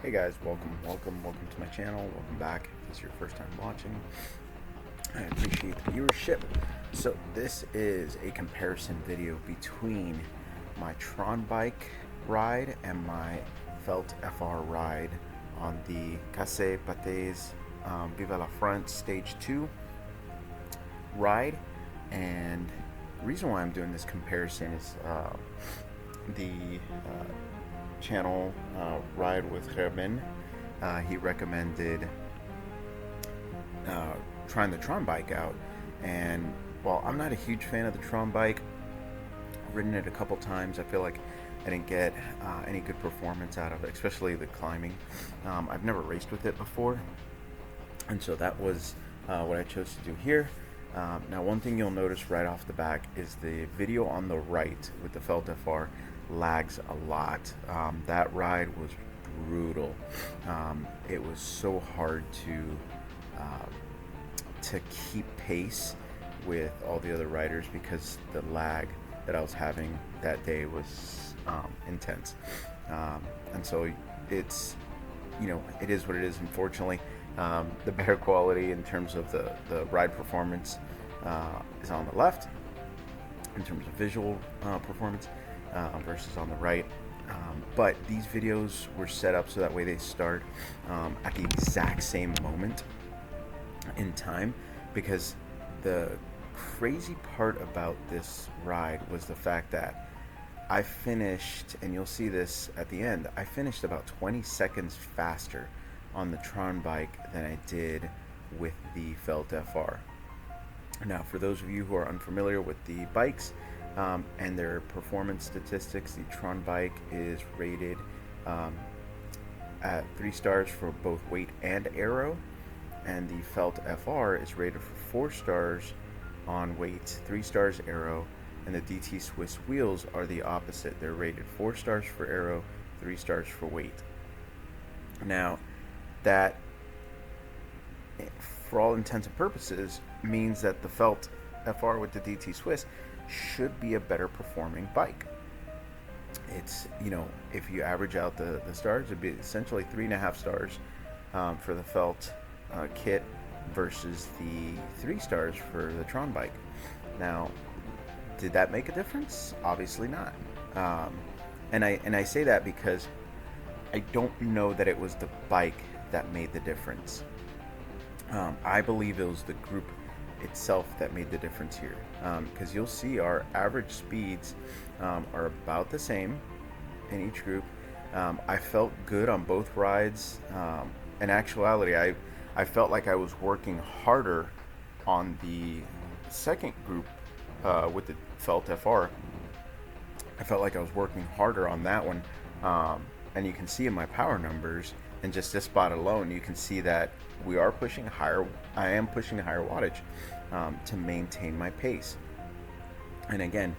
Hey guys, welcome to my channel. Welcome back. If this is your first time watching, I appreciate the viewership. So this is a comparison video between my Tron bike ride and my Felt FR ride on the Casse Pattes Viva La France Stage 2 ride. And the reason why I'm doing this comparison is the channel Ride with Gerben. He recommended trying the Tron bike out, and while I'm not a huge fan of the Tron bike, I've ridden it a couple times. I feel like I didn't get any good performance out of it, especially the climbing. I've never raced with it before, and so that was what I chose to do here. Now, one thing you'll notice right off the back is the video on the right with the Felt FR lags a lot. That ride was brutal. It was so hard to keep pace with all the other riders because the lag that I was having that day was intense. And so it's, it is what it is, unfortunately. The better quality in terms of the ride performance is on the left in terms of visual performance versus on the right. But these videos were set up so that way they start at the exact same moment in time, because the crazy part about this ride was the fact that I finished, and you'll see this at the end, I finished about 20 seconds faster on the Tron bike than I did with the Felt FR. Now, for those of you who are unfamiliar with the bikes and their performance statistics, the Tron bike is rated at 3 stars for both weight and aero, and the Felt FR is rated for 4 stars on weight, 3 stars aero, and the DT Swiss wheels are the opposite. They're rated 4 stars for aero, 3 stars for weight. Now, that, for all intents and purposes, means that the Felt FR with the DT Swiss should be a better performing bike. It's, if you average out the stars, it'd be essentially 3.5 stars for the Felt kit versus the 3 stars for the Tron bike. Now, did that make a difference? Obviously not. And I say that because I don't know that it was the bike that made the difference. I believe it was the group itself that made the difference here, because you'll see our average speeds are about the same in each group. I felt good on both rides. In actuality, I felt like I was working harder on the second group with the Felt FR. I felt like I was working harder on that one, and you can see in my power numbers, and just this spot alone, you can see that we are pushing higher. I am pushing higher wattage to maintain my pace. And again,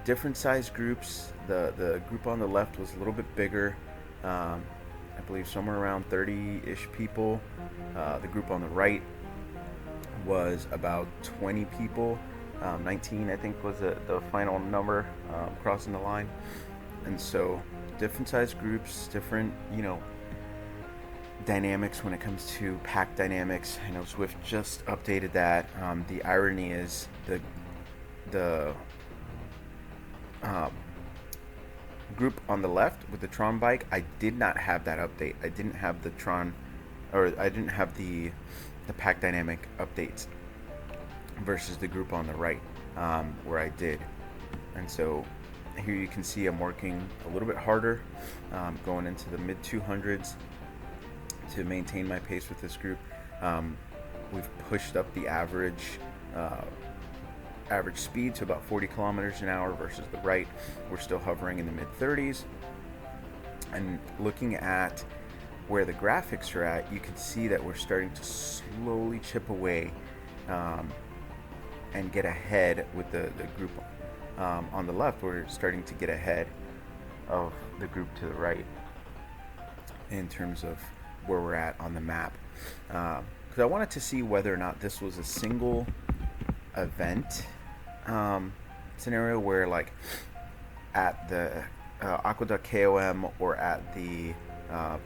different size groups. The group on the left was a little bit bigger. I believe somewhere around 30-ish people. The group on the right was about 20 people. 19, I think, was the final number crossing the line. And so different size groups, different, dynamics when it comes to pack dynamics. I know Swift just updated that. The irony is the group on the left with the Tron bike, I did not have that update. I didn't have the Tron, or I didn't have the pack dynamic updates versus the group on the right, where I did. And so here you can see I'm working a little bit harder, going into the mid 200s to maintain my pace with this group. We've pushed up the average speed to about 40 kilometers an hour versus the right. We're still hovering in the mid 30s. And looking at where the graphics are at, you can see that we're starting to slowly chip away and get ahead with the group on the left. We're starting to get ahead of the group to the right in terms of where we're at on the map, because I wanted to see whether or not this was a single event scenario where, like, at the Aqueduc KOM or at the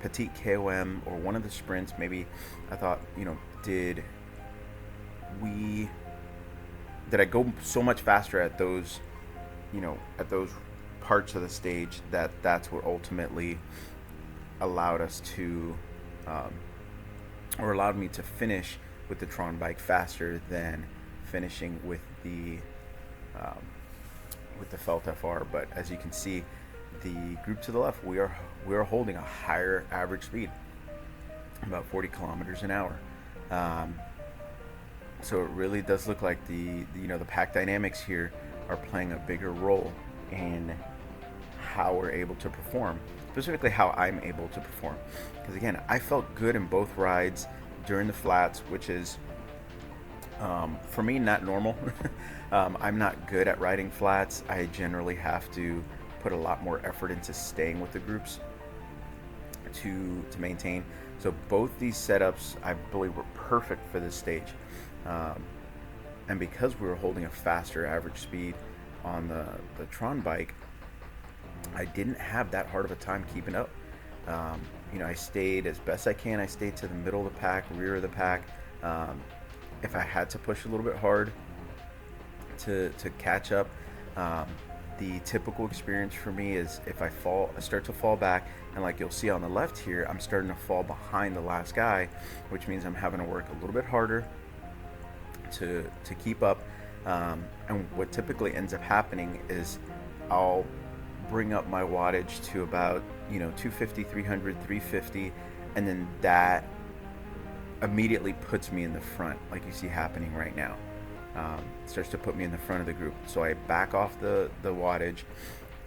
Petit KOM or one of the sprints, maybe I thought, we did I go so much faster at those, at those parts of the stage that's what ultimately allowed us to, or allowed me to finish with the Tron bike faster than finishing um, with the Felt FR. But as you can see, the group to the left, we are holding a higher average speed, about 40 kilometers an hour. So it really does look like the pack dynamics here are playing a bigger role in how we're able to perform, specifically how I'm able to perform. Because again, I felt good in both rides during the flats, which is for me not normal. I'm not good at riding flats. I generally have to put a lot more effort into staying with the groups to maintain. So both these setups, I believe, were perfect for this stage. And because we were holding a faster average speed on the Tron bike, I didn't have that hard of a time keeping up. I stayed as best I can. I stayed to the middle of the pack, rear of the pack. If I had to push a little bit hard to catch up, the typical experience for me is if I start to fall back, and like you'll see on the left here, I'm starting to fall behind the last guy, which means I'm having to work a little bit harder to keep up. And what typically ends up happening is I'll bring up my wattage to about 250, 300, 350, and then that immediately puts me in the front, like you see happening right now. Starts to put me in the front of the group. So I back off the wattage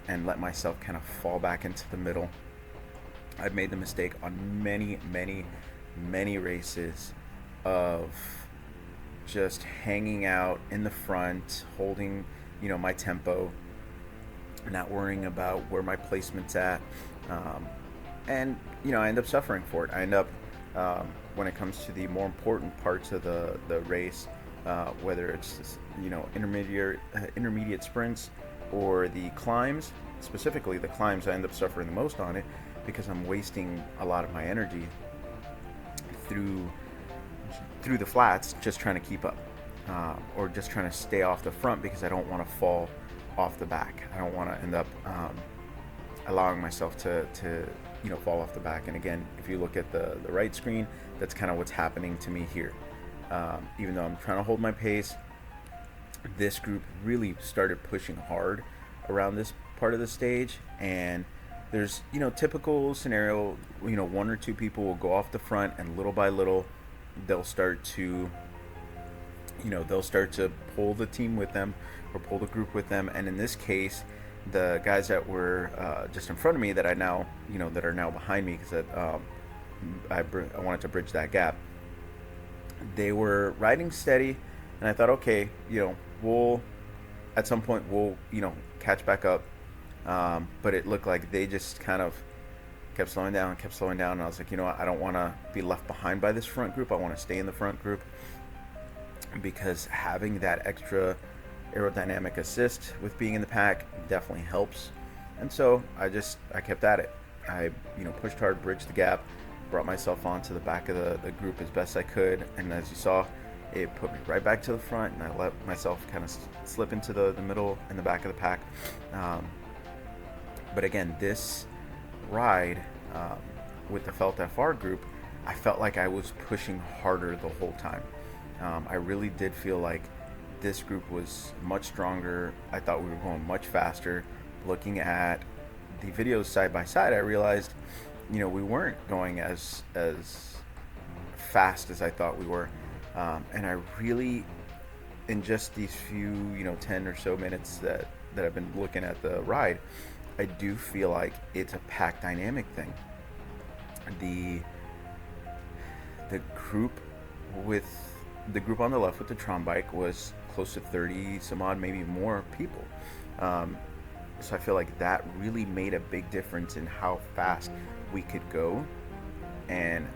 and let myself kind of fall back into the middle. I've made the mistake on many races of just hanging out in the front, holding my tempo, not worrying about where my placement's at, and I end up suffering for it. I end up when it comes to the more important parts of the race, whether it's intermediate sprints or the climbs. Specifically the climbs, I end up suffering the most on it because I'm wasting a lot of my energy through the flats just trying to keep up, or just trying to stay off the front because I don't want to fall off the back. I don't want to end up allowing myself to fall off the back. And again, if you look at the right screen, that's kind of what's happening to me here. Even though I'm trying to hold my pace, this group really started pushing hard around this part of the stage, and there's typical scenario, one or two people will go off the front, and little by little they'll start to pull the team with them or pull the group with them. And in this case, the guys that were just in front of me that I now that are now behind me, because I wanted to bridge that gap, they were riding steady, and I thought, okay, we'll at some point we'll catch back up, but it looked like they just kind of kept slowing down, and I was like, I don't want to be left behind by this front group. I want to stay in the front group, because having that extra aerodynamic assist with being in the pack definitely helps. And so I kept at it. I pushed hard, bridged the gap, brought myself onto the back of the group as best I could, and as you saw, it put me right back to the front, and I let myself kind of slip into the middle and the back of the pack. But again, this ride with the Felt FR group, I felt like I was pushing harder the whole time. I really did feel like this group was much stronger. I thought we were going much faster. Looking at the videos side by side, I realized, we weren't going as fast as I thought we were. And I really, in just these few, 10 or so minutes that I've been looking at the ride, I do feel like it's a pack dynamic thing. The group on the left with the Tron bike was close to 30 some odd, maybe more people. So I feel like that really made a big difference in how fast we could go and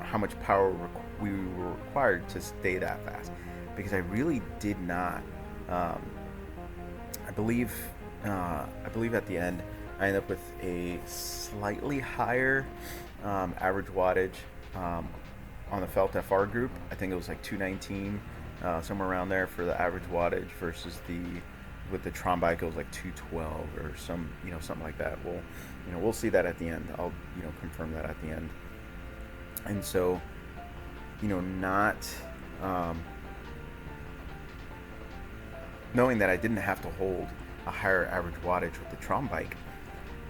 how much power we were required to stay that fast. Because I really did not. I believe at the end I ended up with a slightly higher average wattage on the Felt FR group. I think it was like 219, somewhere around there for the average wattage versus the with the Tron bike it was like 212 or something like that. We'll see that at the end. I'll confirm that at the end. And so not knowing that I didn't have to hold a higher average wattage with the Tron bike,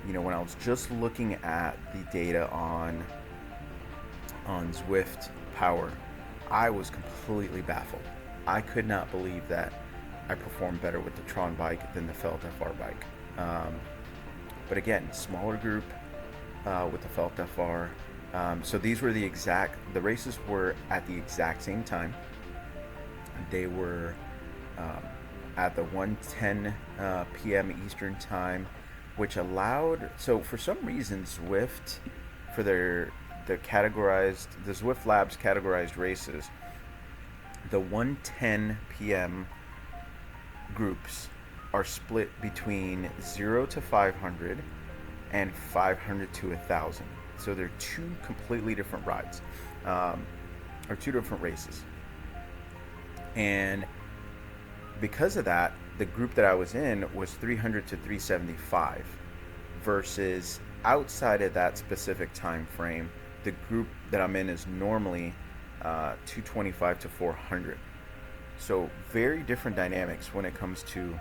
when I was just looking at the data on Zwift Power, I was completely baffled. I could not believe that I performed better with the Tron bike than the Felt FR bike. But again, smaller group with the Felt FR. So these were the races were at the exact same time. They were at the 1:10 p.m. Eastern time, which allowed, so for some reason Zwift, for the Zwift Labs categorized races, the 1:10 p.m. groups are split between 0 to 500 and 500 to 1,000. So they're two completely different rides, or two different races. And because of that, the group that I was in was 300 to 375 versus outside of that specific time frame, the group that I'm in is normally 225 to 400. So very different dynamics when it comes to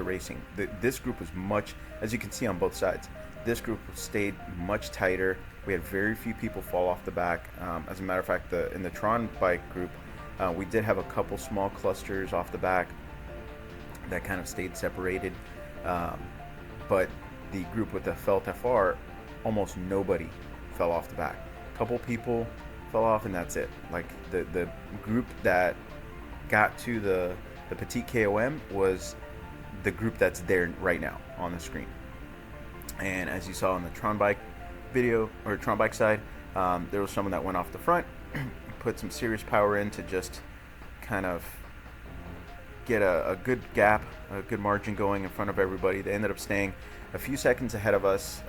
racing. This group was much, as you can see on both sides, this group stayed much tighter. We had very few people fall off the back. As a matter of fact, in the Tron bike group, we did have a couple small clusters off the back that kind of stayed separated. But the group with the Felt FR, almost nobody fell off the back. A couple people fell off, and that's it. Like the group that got to the Petit KOM was the group that's there right now on the screen. And as you saw on the Tron bike video, or Tron bike side, there was someone that went off the front, put some serious power in to just kind of get a good gap, a good margin going in front of everybody. They ended up staying a few seconds ahead of us,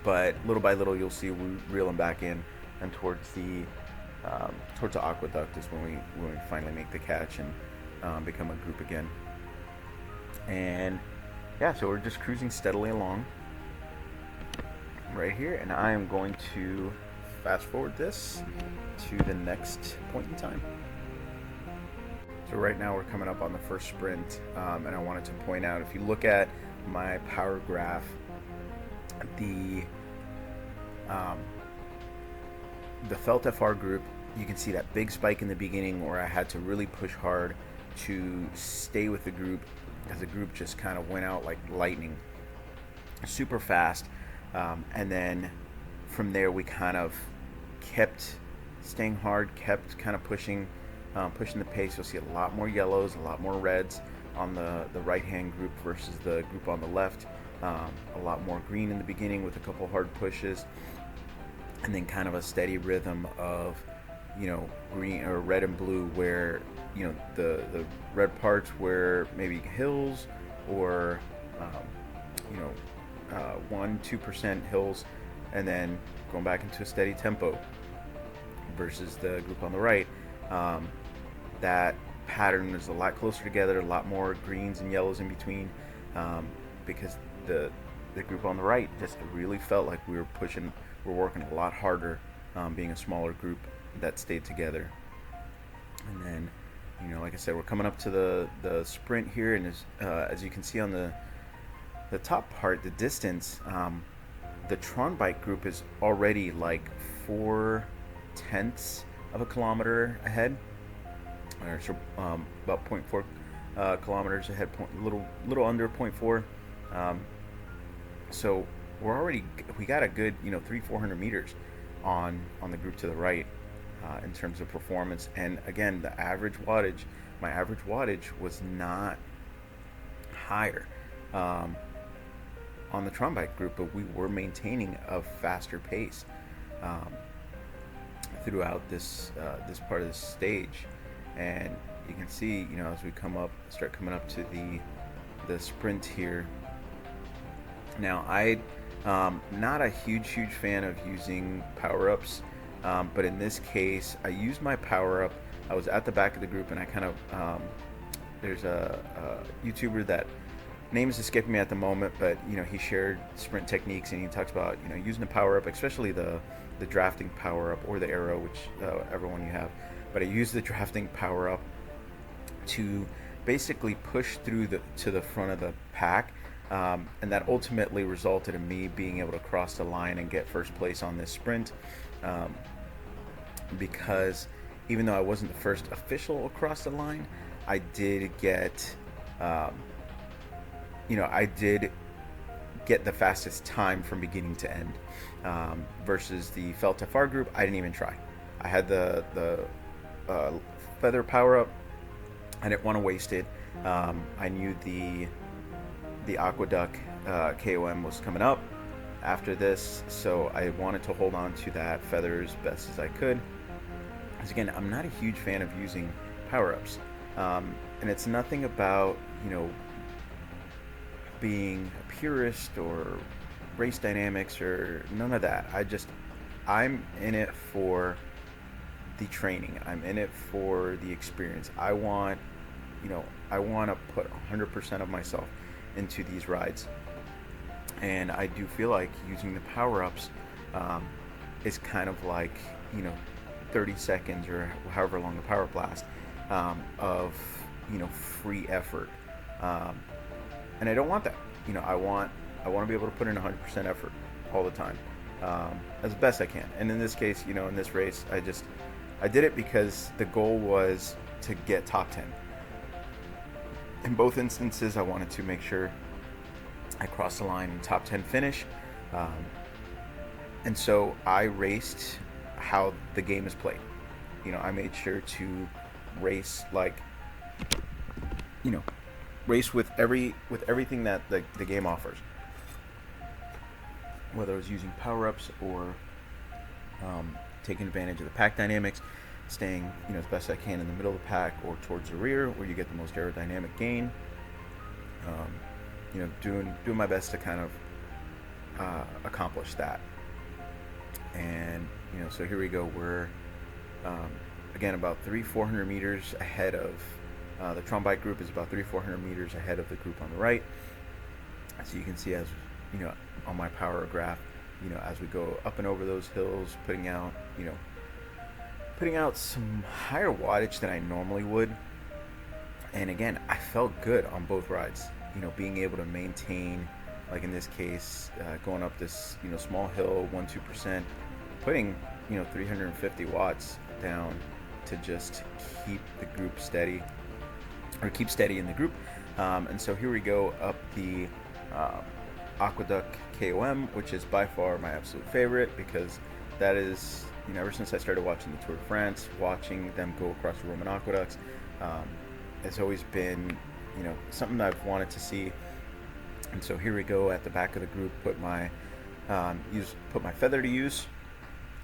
but little by little you'll see we reel them back in, and towards the Aqueduct is when we finally make the catch and become a group again. And yeah, so we're just cruising steadily along right here, and I am going to fast forward this to the next point in time. So right now we're coming up on the first sprint, and I wanted to point out, if you look at my power graph, the Felt FR group, you can see that big spike in the beginning where I had to really push hard to stay with the group, because the group just kind of went out like lightning, super fast. And then from there we kind of kept staying hard, kept kind of pushing the pace. You'll see a lot more yellows, a lot more reds on the right hand group versus the group on the left. A lot more green in the beginning with a couple hard pushes, and then kind of a steady rhythm of green or red and blue, where the red parts were maybe hills or 1-2% hills, and then going back into a steady tempo, versus the group on the right, that pattern is a lot closer together, a lot more greens and yellows in between, because the group on the right just really felt like we're working a lot harder, being a smaller group that stayed together. And then like I said, we're coming up to the sprint here, and as you can see on the top part, the distance, the Tron bike group is already like 0.4 of a kilometer ahead, or so, about 0.4 kilometers ahead, little under 0.4. So we got a good 300-400 meters on the group to the right, in terms of performance. And again, my average wattage was not higher on the Tron bike group, but we were maintaining a faster pace throughout this part of the stage. And you can see, as we start coming up to the sprint here. Now, I not a huge fan of using Powerups, but in this case, I used my Powerup. I was at the back of the group, and I kind of there's a YouTuber that name is escaping me at the moment, but he shared sprint techniques, and he talks about using the Powerup, especially the drafting Powerup or the arrow, whichever one you have. But I used the drafting Powerup to basically push through to the front of the pack, and that ultimately resulted in me being able to cross the line and get first place on this sprint, because even though I wasn't the first official across the line, I did get I did get the fastest time from beginning to end, versus the Felt FR group. I didn't even try. I had the feather Powerup. I didn't want to waste it. I knew the Aqueduc KOM was coming up after this, so I wanted to hold on to that feather as best as I could. Because again, I'm not a huge fan of using Powerups, and it's nothing about being a purist or race dynamics or none of that. I'm in it for the training. I'm in it for the experience. I want to put 100% of myself into these rides, and I do feel like using the Powerups is kind of like 30 seconds or however long the power blast of free effort, and I don't want that. I want to be able to put in 100% effort all the time, as best I can. And in this case, in this race, I did it because the goal was to get top 10. In both instances, I wanted to make sure I crossed the line in top 10 finish, and so I raced how the game is played. I made sure to race race with everything that the game offers, whether it was using Powerups or taking advantage of the pack dynamics, staying as best I can in the middle of the pack or towards the rear where you get the most aerodynamic gain. Doing my best to kind of accomplish that. And so here we go. We're again about 300-400 meters ahead of the Tron bike group. Is about 300-400 meters ahead of the group on the right. So you can see, as on my power graph, as we go up and over those hills, putting out some higher wattage than I normally would. And again, I felt good on both rides. Being able to maintain, like in this case, going up this small hill 1-2%, putting 350 watts down to just keep the group steady, or keep steady in the group. And so here we go up the Aqueduc KOM, which is by far my absolute favorite, because that is, ever since I started watching the Tour de France, watching them go across the Roman aqueducts, it's always been something that I've wanted to see. And so here we go at the back of the group, put my feather to use,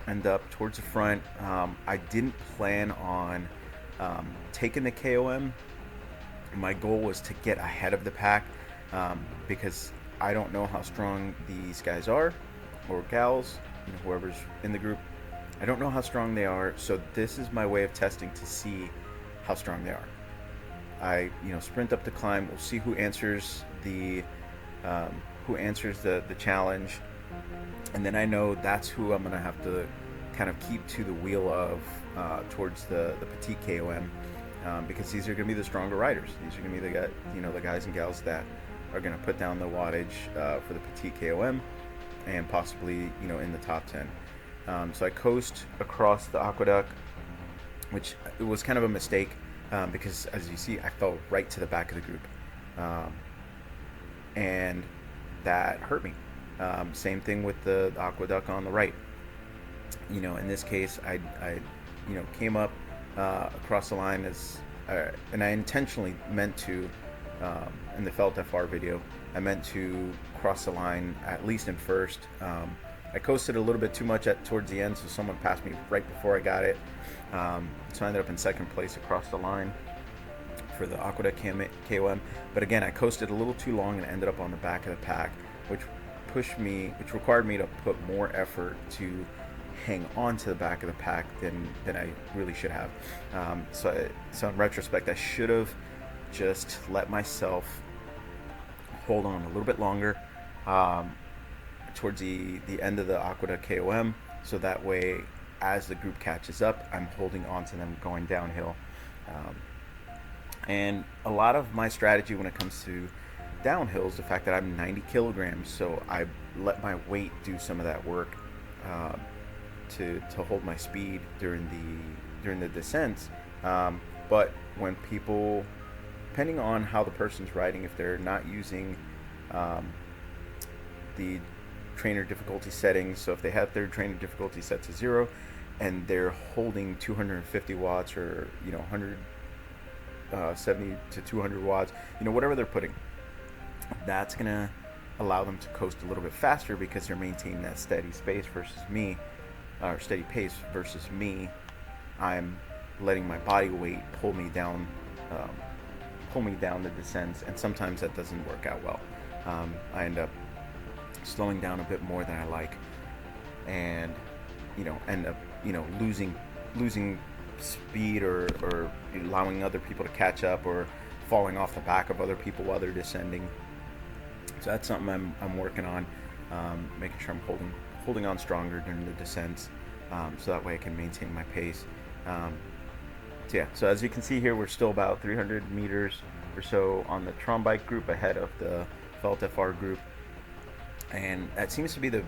end up towards the front. I didn't plan on taking the KOM. My goal was to get ahead of the pack, because I don't know how strong these guys are, or gals, whoever's in the group. I don't know how strong they are, so this is my way of testing to see how strong they are. I sprint up the climb. We'll see who answers the challenge, and then I know that's who I'm gonna have to kind of keep to the wheel of towards the Petit KOM, because these are gonna be the stronger riders. These are gonna be the guys and gals that are gonna put down the wattage for the Petit KOM, and possibly in the top 10. So I coast across the Aqueduc, which it was kind of a mistake, because as you see, I fell right to the back of the group, and that hurt me. Same thing with the Aqueduc on the right. In this case, I came up across the line and I intentionally meant to, in the Felt FR video, I meant to cross the line at least in first. I coasted a little bit too much towards the end, so someone passed me right before I got it. So I ended up in second place across the line. for the Aqueduc KOM. But again, I coasted a little too long and ended up on the back of the pack, which required me to put more effort to hang on to the back of the pack than I really should have. So in retrospect, I should have just let myself hold on a little bit longer towards the end of the Aqueduc KOM, so that way as the group catches up, I'm holding on to them going downhill. And a lot of my strategy when it comes to downhill is the fact that I'm 90 kilograms, so I let my weight do some of that work to hold my speed during the descents. But when people, depending on how the person's riding, if they're not using the trainer difficulty settings, so if they have their trainer difficulty set to 0 and they're holding 250 watts or 170 to 200 watts, whatever they're putting, that's gonna allow them to coast a little bit faster because they're maintaining that steady pace versus me. I'm letting my body weight pull me down the descents, and sometimes that doesn't work out well. I end up slowing down a bit more than I like, and end up losing speed or allowing other people to catch up or falling off the back of other people while they're descending. So that's something I'm working on, making sure I'm holding on stronger during the descents, so that way I can maintain my pace. So as you can see here, we're still about 300 meters or so on the Tron bike group ahead of the Felt FR group, and that seems to be the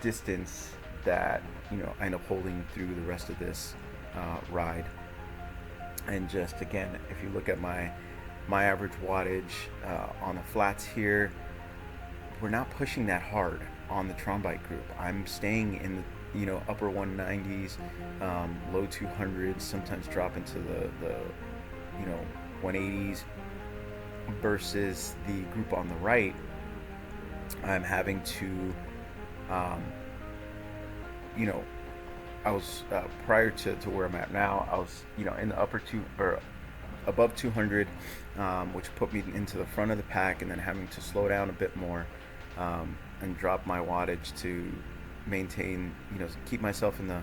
distance that I end up holding through the rest of this ride. And just again, if you look at my average wattage on the flats here, we're not pushing that hard on the Tron bike group. I'm staying in the upper 190s, low 200s, sometimes drop into the 180s, versus the group on the right. I'm having to I was prior to where I'm at now, I was in the upper above 200, which put me into the front of the pack, and then having to slow down a bit more and drop my wattage to maintain, keep myself in the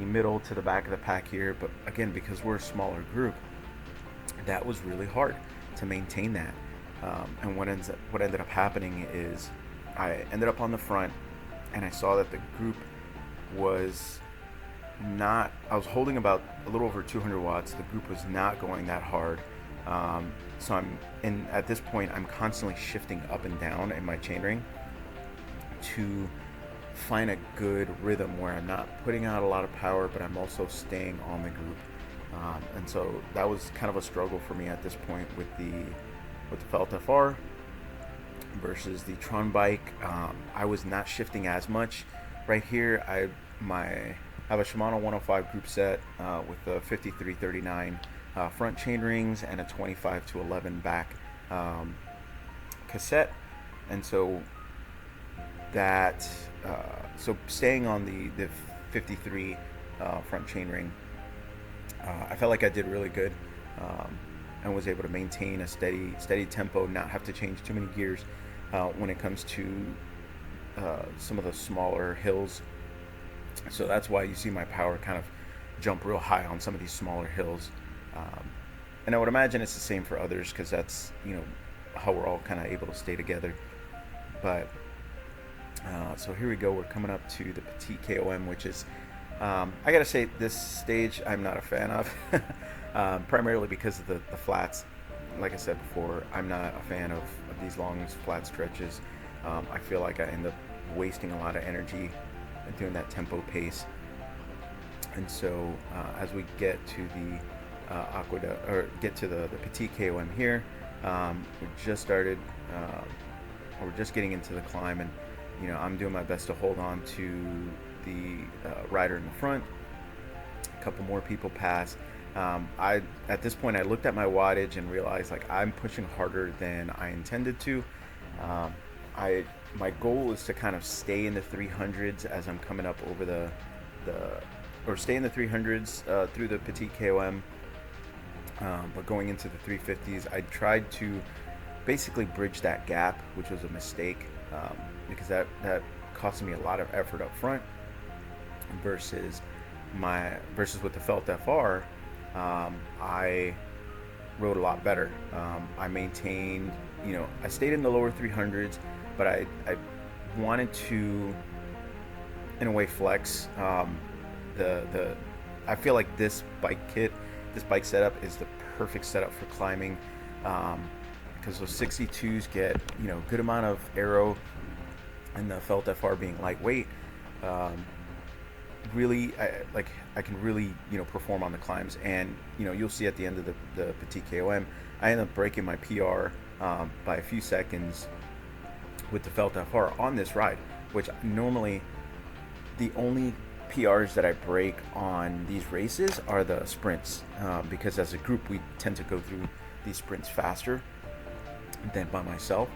middle to the back of the pack here. But again, because we're a smaller group, that was really hard to maintain that. And what ended up happening is I ended up on the front, and I saw that the group was not, I was holding about a little over 200 watts. The group was not going that hard. So at this point, I'm constantly shifting up and down in my chainring to find a good rhythm where I'm not putting out a lot of power, but I'm also staying on the group. And so that was kind of a struggle for me at this point with the Felt FR versus the Tron bike. I was not shifting as much. Right here, I have a Shimano 105 group set with a 5339 front chain rings and a 25-11 back cassette, and so that staying on the 53 front chain ring, I felt like I did really good, and was able to maintain a steady tempo, not have to change too many gears when it comes to some of the smaller hills. So that's why you see my power kind of jump real high on some of these smaller hills. And I would imagine it's the same for others, because that's how we're all kind of able to stay together. But so here we go. We're coming up to the Petit KOM, which is I gotta say, this stage I'm not a fan of, primarily because of the flats. Like I said before, I'm not a fan of these long flat stretches. I feel like I end up wasting a lot of energy doing that tempo pace. And so as we get to the Aqueduc, or get to the Petit KOM here, we just started, we're just getting into the climb, and I'm doing my best to hold on to the rider in the front. A couple more people pass. At this point, I looked at my wattage and realized like I'm pushing harder than I intended to. My goal is to kind of stay in the 300s as I'm coming up over the or stay in the 300s through the Petit KOM, but going into the 350s, I tried to basically bridge that gap, which was a mistake, because that cost me a lot of effort up front versus with the Felt FR. I rode a lot better. I maintained, I stayed in the lower 300s, but I wanted to, in a way, flex. I feel like this bike setup is the perfect setup for climbing, because those 62s get, good amount of aero, and the Felt FR being lightweight, really, I can really, perform on the climbs. And, you'll see at the end of the Petit KOM, I ended up breaking my PR by a few seconds with the Felt FR on this ride, which normally the only PRs that I break on these races are the sprints, because as a group we tend to go through these sprints faster than by myself.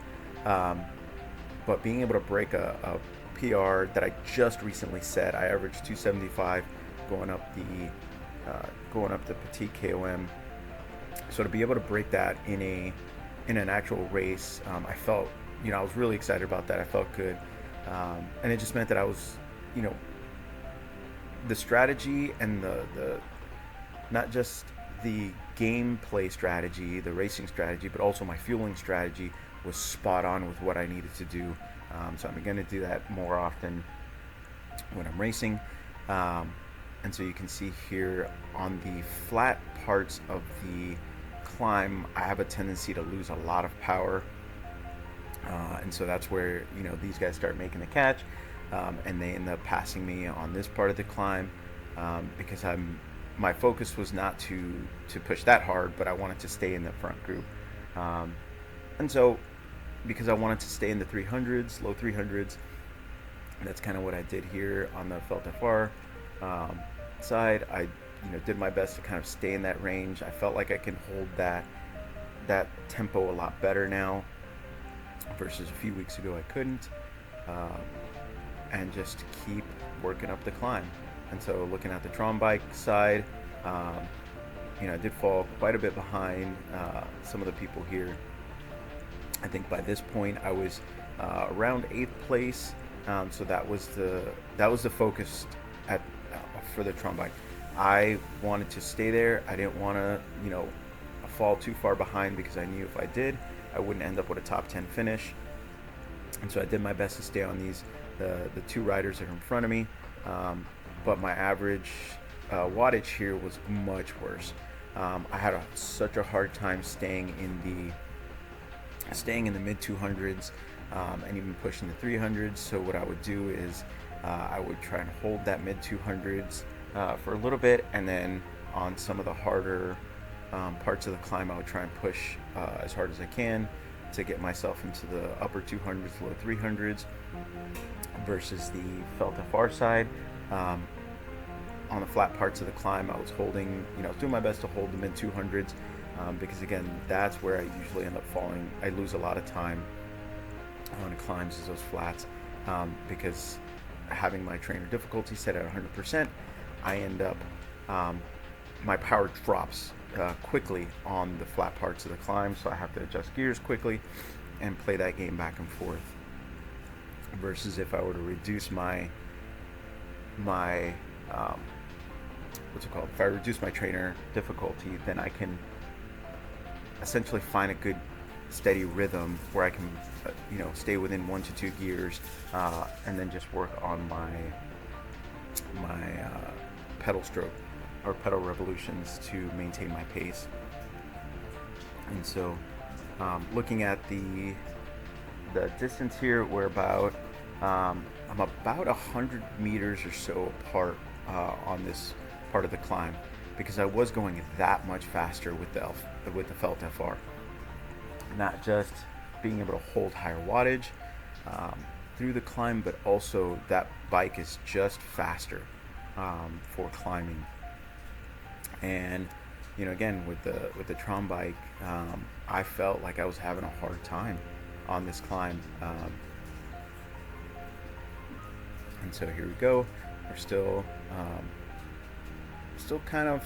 But being able to break a PR that I just recently set, I averaged 275 going up the Petit KOM. So to be able to break that in an actual race, I felt, I was really excited about that. I felt good, and it just meant that I was, the strategy and the not just the gameplay strategy, the racing strategy, but also my fueling strategy was spot on with what I needed to do. So I'm going to do that more often when I'm racing. And so you can see here on the flat parts of the climb, I have a tendency to lose a lot of power. And so that's where, these guys start making the catch, and they end up passing me on this part of the climb, because my focus was not to push that hard, but I wanted to stay in the front group. And so because I wanted to stay in the 300s, low 300s, that's kind of what I did here on the Felt FR side. I did my best to kind of stay in that range. I felt like I can hold that tempo a lot better now versus a few weeks ago I couldn't, and just keep working up the climb. And so looking at the Tron bike side, I did fall quite a bit behind some of the people here. I think by this point I was around 8th place, so that was the focus for the Tron bike. I wanted to stay there. I didn't want to fall too far behind, because I knew if I did, I wouldn't end up with a top 10 finish. And so I did my best to stay on the two riders that are in front of me, but my average wattage here was much worse. I had such a hard time staying in the mid 200s, and even pushing the 300s. So what I would do is I would try and hold that mid 200s for a little bit, and then on some of the harder parts of the climb, I would try and push as hard as I can to get myself into the upper 200s, low 300s, versus the Felt FR side. On the flat parts of the climb, I was holding, I was doing my best to hold the mid 200s, because again, that's where I usually end up falling. I lose a lot of time on climbs as those flats, because having my trainer difficulty set at 100%, I end up, my power drops quickly on the flat parts of the climb, so I have to adjust gears quickly and play that game back and forth. Versus if I were to reduce my if I reduce my trainer difficulty, then I can essentially find a good steady rhythm where I can stay within 1 to 2 gears, and then just work on my pedal stroke or pedal revolutions to maintain my pace. And so looking at the distance here, we're about I'm about 100 meters or so apart on this part of the climb, because I was going that much faster with the Felt FR. Not just being able to hold higher wattage through the climb, but also that bike is just faster for climbing. And again, with the Tron bike, I felt like I was having a hard time on this climb. And so here we go. We're still still kind of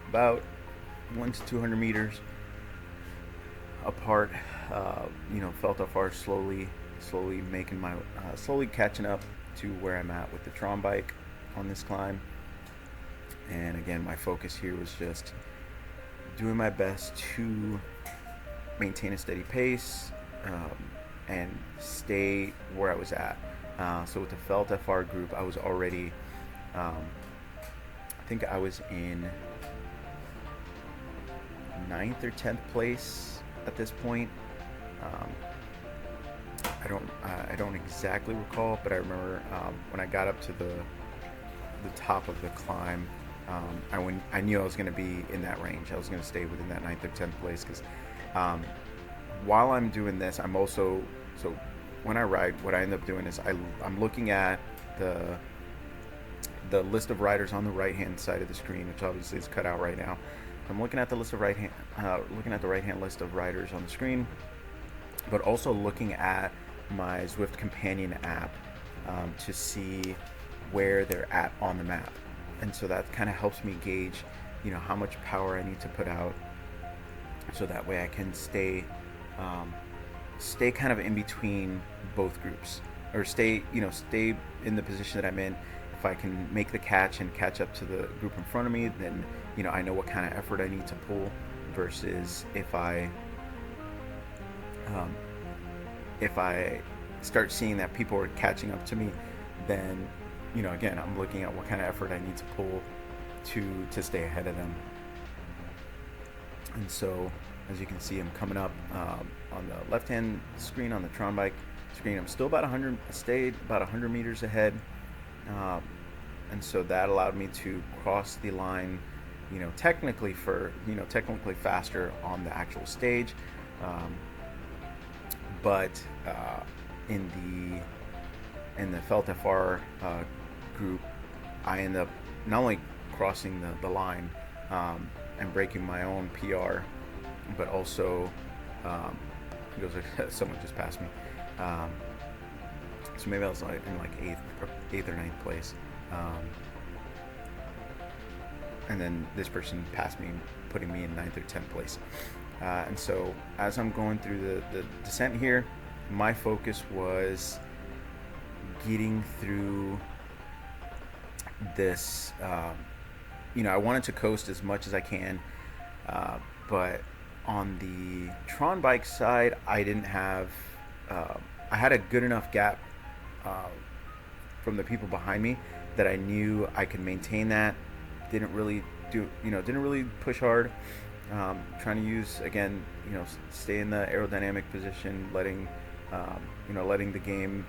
about 1 to 200 meters apart. Felt FR slowly making my slowly catching up to where I'm at with the Tron bike on this climb. And again, my focus here was just doing my best to maintain a steady pace and stay where I was at. So with the Felt FR group, I was already, I think I was in 9th or 10th place at this point. I don't exactly recall, but I remember when I got up to the top of the climb, I knew I was going to be in that range. I was going to stay within that 9th or 10th place because while I'm doing this, I'm also, so when I ride, what I end up doing is I'm looking at the list of riders on the right hand side of the screen, which obviously is cut out right now. I'm looking at the list of looking at the right hand list of riders on the screen, but also looking at my Zwift companion app to see where they're at on the map. And so that kind of helps me gauge, how much power I need to put out, so that way I can stay kind of in between both groups, or stay in the position that I'm in. If I can make the catch and catch up to the group in front of me, then I know what kind of effort I need to pull, versus if I start seeing that people are catching up to me, then again, I'm looking at what kind of effort I need to pull to stay ahead of them. And so, as you can see, I'm coming up on the left-hand screen on the Tron bike screen. I'm still about 100, stayed about 100 meters ahead, and so that allowed me to cross the line, technically faster on the actual stage, but in the Felt FR group, I end up not only crossing the line and breaking my own PR, but also someone just passed me. So maybe I was in eighth or 9th place, and then this person passed me, putting me in 9th or 10th place. And so as I'm going through the descent here, my focus was getting through this. I wanted to coast as much as I can, but on the Tron bike side, I didn't have. I had a good enough gap from the people behind me that I knew I could maintain that. Didn't really push hard. Trying to use, again, stay in the aerodynamic position, letting the game,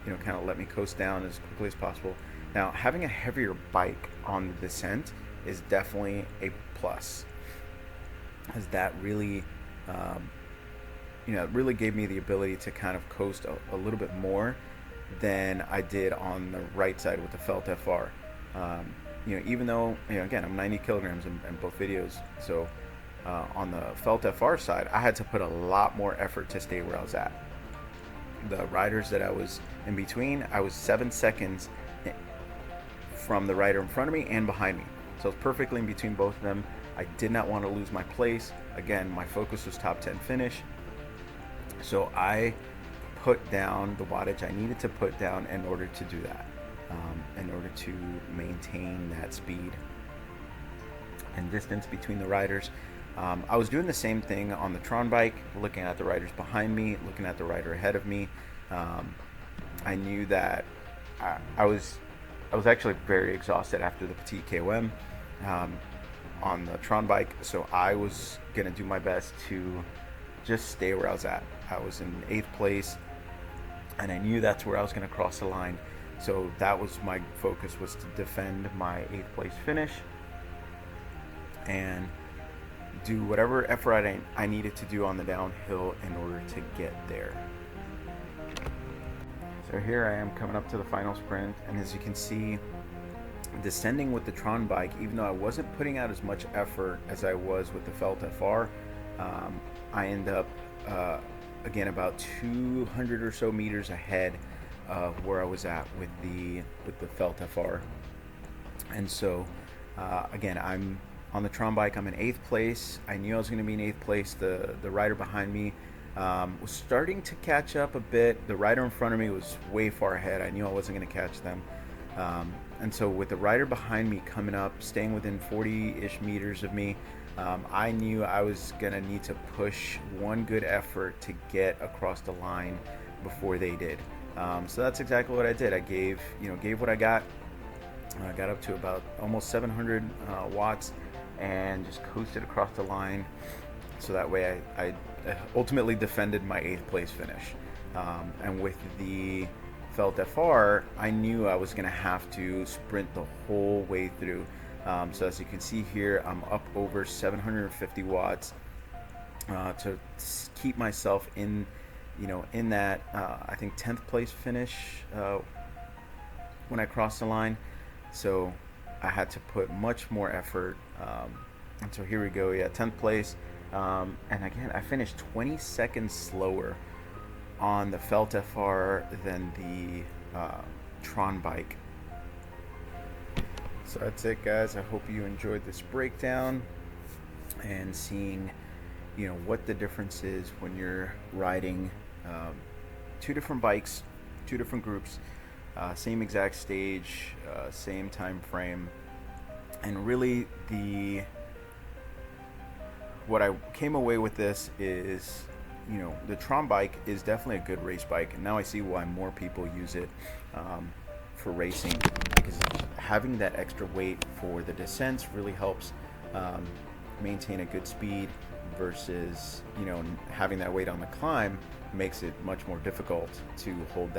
kind of let me coast down as quickly as possible. Now, having a heavier bike on the descent is definitely a plus, as that really, it really gave me the ability to kind of coast a little bit more than I did on the right side with the Felt FR. Even though, again, I'm 90 kilograms in both videos, so on the Felt FR side, I had to put a lot more effort to stay where I was at. The riders that I was in between, I was 7 seconds from the rider in front of me and behind me. So I was perfectly in between both of them. I did not want to lose my place. Again, my focus was top 10 finish. So I put down the wattage I needed to put down in order to do that, in order to maintain that speed and distance between the riders. I was doing the same thing on the Tron bike, looking at the riders behind me, looking at the rider ahead of me. I knew that I was actually very exhausted after the Petit KOM on the Tron bike, so I was gonna do my best to just stay where I was at. I was in 8th place, and I knew that's where I was gonna cross the line. So that was my focus, was to defend my 8th place finish and do whatever effort I needed to do on the downhill in order to get there. So here I am coming up to the final sprint, and as you can see, descending with the Tron bike, even though I wasn't putting out as much effort as I was with the Felt FR, I end up again about 200 or so meters ahead of where I was at with the Felt FR. And so Again, I'm on the Tron bike. I'm in 8th place. I knew I was going to be in 8th place. The rider behind me was starting to catch up a bit. The rider in front of me was way far ahead. I knew I wasn't going to catch them. And so with the rider behind me coming up, staying within 40-ish meters of me, I knew I was going to need to push one good effort to get across the line before they did. So that's exactly what I did. I gave what I got. I got up to about almost 700 watts and just coasted across the line. So that way I ultimately defended my 8th place finish. And with the Felt FR, I knew I was going to have to sprint the whole way through. So as you can see here, I'm up over 750 watts to keep myself in that I think 10th place finish when I crossed the line. So I had to put much more effort. And so here we go. Yeah, 10th place. And again, I finished 20 seconds slower on the Felt FR than the Tron bike. So that's it, guys. I hope you enjoyed this breakdown and seeing what the difference is when you're riding two different bikes, two different groups, same exact stage, same time frame. And really what I came away with this is, the Tron bike is definitely a good race bike, and now I see why more people use it for racing, because having that extra weight for the descents really helps maintain a good speed, versus having that weight on the climb makes it much more difficult to hold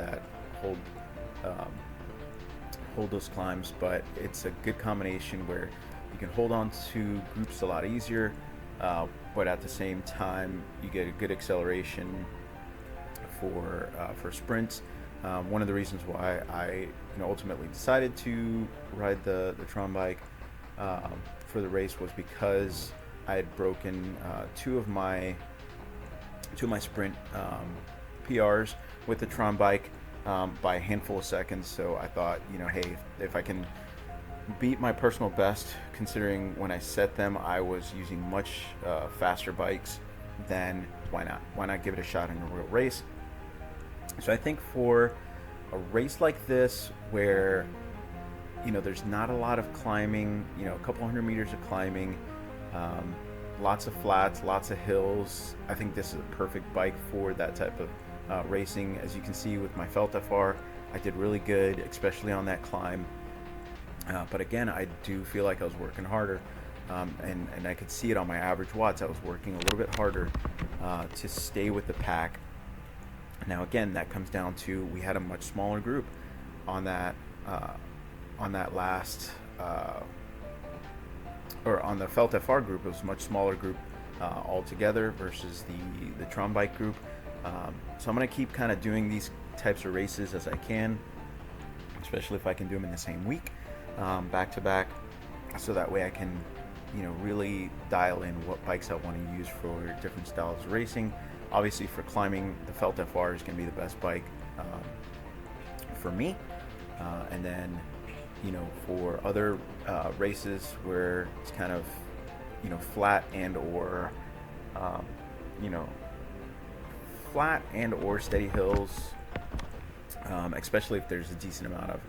those climbs. But it's a good combination where you can hold on to groups a lot easier, but at the same time you get a good acceleration for sprints. One of the reasons why I ultimately decided to ride the Tron bike for the race was because I had broken two of my sprint PRs with the Tron bike by a handful of seconds. So I thought, hey, if I can beat my personal best, considering when I set them I was using much faster bikes, then why not give it a shot in a real race. So I think for a race like this, where there's not a lot of climbing, a couple hundred meters of climbing, lots of flats, lots of hills, I think this is a perfect bike for that type of racing. As you can see with my Felt FR, I did really good, especially on that climb. But again, I do feel like I was working harder, and I could see it on my average watts. I was working a little bit harder to stay with the pack. Now again, that comes down to, we had a much smaller group on that last or on the Felt FR group. It was a much smaller group altogether versus the Tron bike group. So I'm going to keep kind of doing these types of races as I can, especially if I can do them in the same week, back to back, so that way I can really dial in what bikes I want to use for different styles of racing. Obviously for climbing, the Felt FR is going to be the best bike for me, and then for other races where it's kind of flat and or steady hills, especially if there's a decent amount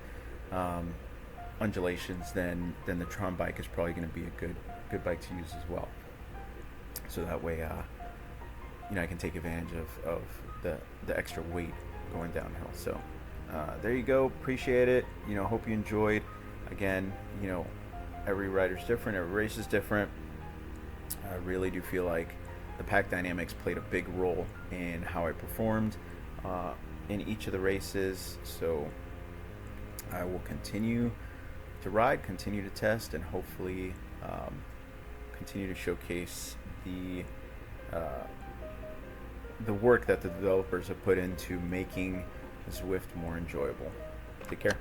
of undulations, then the Tron bike is probably going to be a good bike to use as well. So that way I can take advantage of the extra weight going downhill. So there you go. Appreciate it. Hope you enjoyed. Again, every rider's different, every race is different. I really do feel like the pack dynamics played a big role in how I performed in each of the races. So I will continue to ride, continue to test, and hopefully continue to showcase the work that the developers have put into making Zwift more enjoyable. Take care.